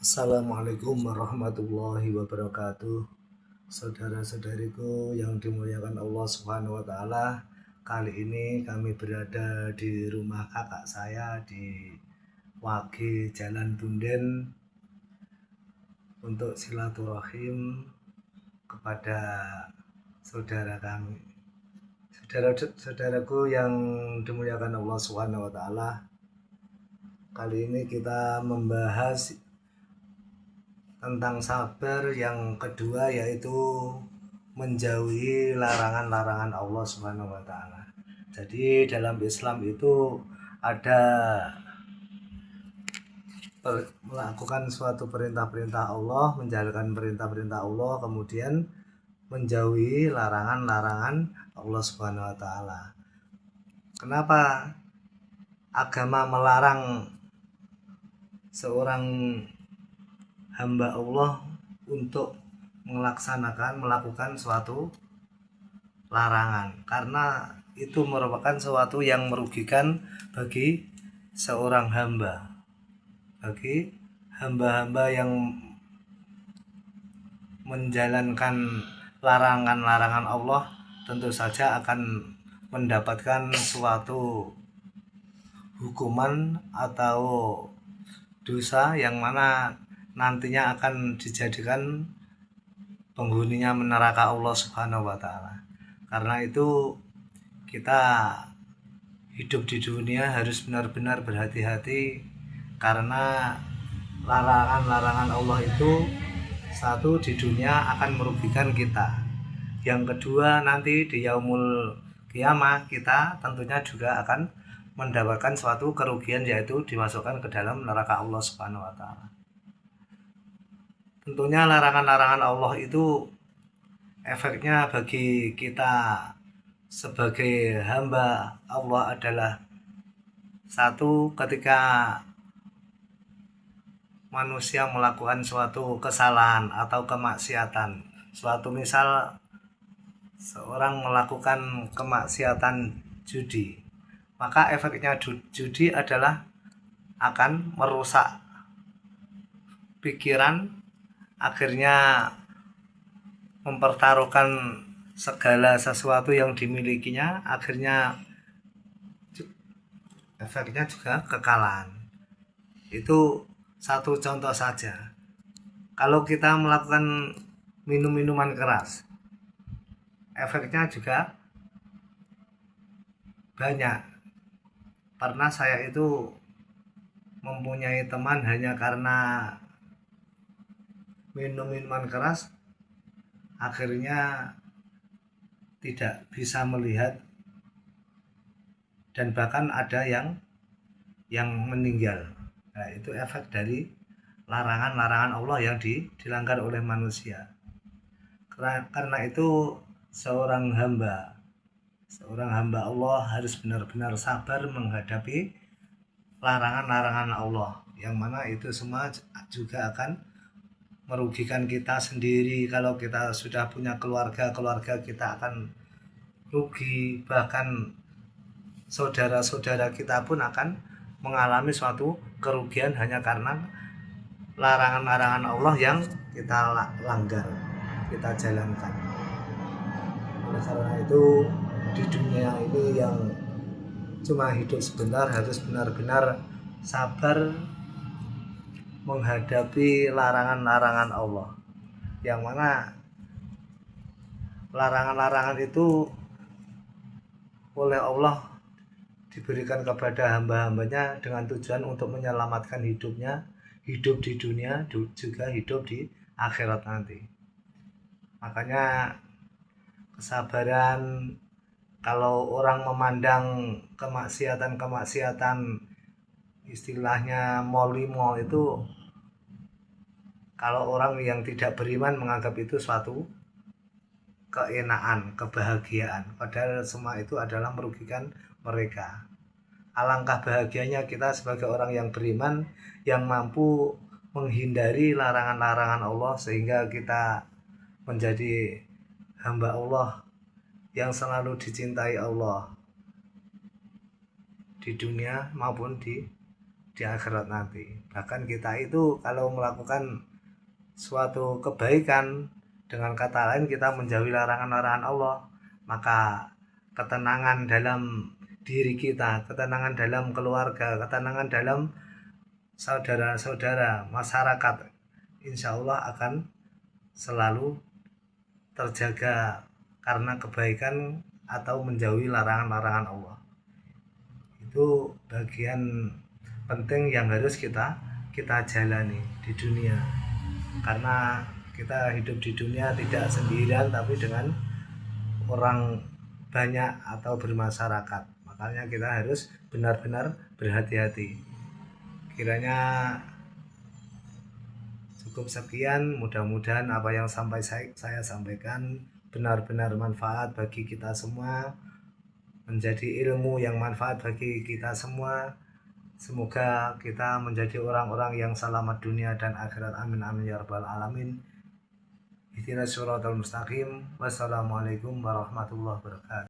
Assalamualaikum warahmatullahi wabarakatuh. Saudara-saudariku yang dimuliakan Allah Subhanahu wa taala, kali ini kami berada di rumah kakak saya di Wage Jalan Bunden untuk silaturahim kepada saudara kami. Saudara-saudaraku yang dimuliakan Allah Subhanahu wa taala, kali ini kita membahas tentang sabar yang kedua, yaitu menjauhi larangan-larangan Allah Subhanahu wa taala. Jadi dalam Islam itu ada melakukan suatu perintah-perintah Allah, menjalankan perintah-perintah Allah, kemudian menjauhi larangan-larangan Allah Subhanahu wa taala. Kenapa agama melarang seorang hamba Allah untuk melakukan suatu larangan? Karena itu merupakan sesuatu yang merugikan bagi seorang hamba. Bagi hamba-hamba yang menjalankan larangan-larangan Allah tentu saja akan mendapatkan suatu hukuman atau dosa yang mana nantinya akan dijadikan penghuninya neraka Allah Subhanahu wa taala. Karena itu kita hidup di dunia harus benar-benar berhati-hati, karena larangan-larangan Allah itu satu, di dunia akan merugikan kita. Yang kedua, nanti di yaumul kiamah kita tentunya juga akan mendapatkan suatu kerugian, yaitu dimasukkan ke dalam neraka Allah Subhanahu wa taala. Tentunya larangan-larangan Allah itu efeknya bagi kita sebagai hamba Allah adalah satu, ketika manusia melakukan suatu kesalahan atau kemaksiatan, suatu misal seorang melakukan kemaksiatan judi, maka efeknya judi adalah akan merusak pikiran, akhirnya mempertaruhkan segala sesuatu yang dimilikinya, akhirnya efeknya juga kekalahan. Itu satu contoh saja. Kalau kita melakukan minum-minuman keras, efeknya juga banyak. Pernah saya itu mempunyai teman hanya karena minum minuman keras, akhirnya tidak bisa melihat dan bahkan ada yang meninggal. Nah, itu efek dari larangan-larangan Allah yang dilanggar oleh manusia. Karena itu seorang hamba Allah harus benar-benar sabar menghadapi larangan-larangan Allah, yang mana itu semua juga akan merugikan kita sendiri. Kalau kita sudah punya keluarga kita akan rugi, bahkan saudara-saudara kita pun akan mengalami suatu kerugian hanya karena larangan-larangan Allah yang kita langgar, kita jalankan. Oleh karena itu di dunia ini yang cuma hidup sebentar, harus benar-benar sabar menghadapi larangan-larangan Allah, yang mana larangan-larangan itu oleh Allah diberikan kepada hamba-hambanya dengan tujuan untuk menyelamatkan hidupnya, hidup di dunia juga hidup di akhirat nanti. Makanya kesabaran, kalau orang memandang kemaksiatan istilahnya molimo itu, kalau orang yang tidak beriman menganggap itu suatu keenaan, kebahagiaan, padahal semua itu adalah merugikan mereka. Alangkah bahagianya kita sebagai orang yang beriman, yang mampu menghindari larangan-larangan Allah, sehingga kita menjadi hamba Allah yang selalu dicintai Allah di dunia maupun di di akhirat nanti. Bahkan kita itu kalau melakukan suatu kebaikan, dengan kata lain kita menjauhi larangan-larangan Allah, maka ketenangan dalam diri kita, ketenangan dalam keluarga, ketenangan dalam saudara-saudara, masyarakat, insya Allah akan selalu terjaga karena kebaikan atau menjauhi larangan-larangan Allah. Itu bagian penting yang harus kita jalani di dunia, karena kita hidup di dunia tidak sendirian tapi dengan orang banyak atau bermasyarakat. Makanya kita harus benar-benar berhati-hati. Kiranya cukup sekian, mudah-mudahan apa yang saya sampaikan benar-benar manfaat bagi kita semua, menjadi ilmu yang manfaat bagi kita semua. Semoga kita menjadi orang-orang yang selamat dunia dan akhirat. Amin amin ya rabbal alamin. Ihdinas siratal mustaqim. Wassalamualaikum warahmatullahi wabarakatuh.